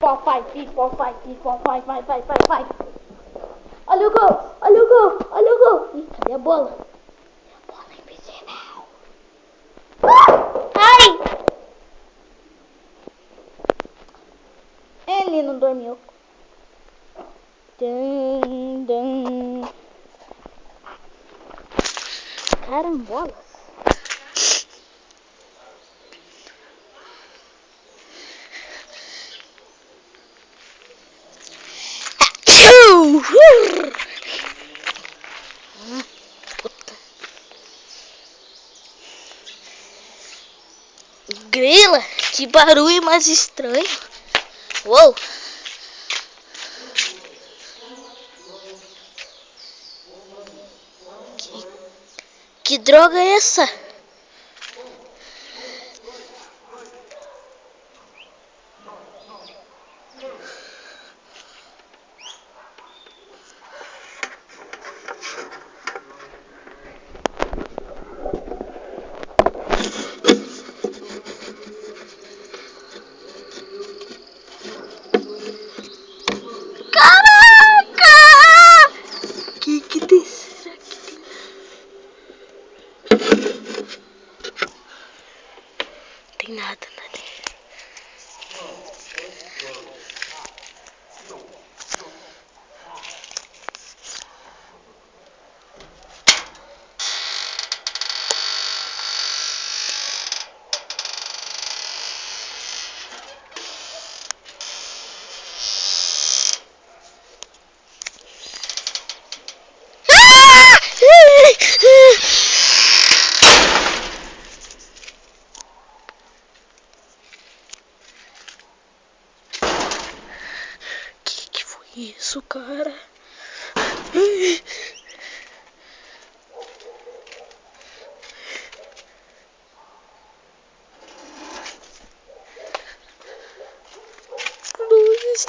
four, five, 3, 4, 5, 3, 4, 5, 5, 5, 5, 5. Olha o gol, olha o gol, olha o gol. Ih, cadê a bola? A bola é invisível. Ai! Ele não dormiu. Dum, dum. Carambolas. Grila, que barulho mais estranho. Uou. Que droga é essa? Caraca! Que tem? Será que tem? Tem nada ali. Que foi isso, cara? Luzes.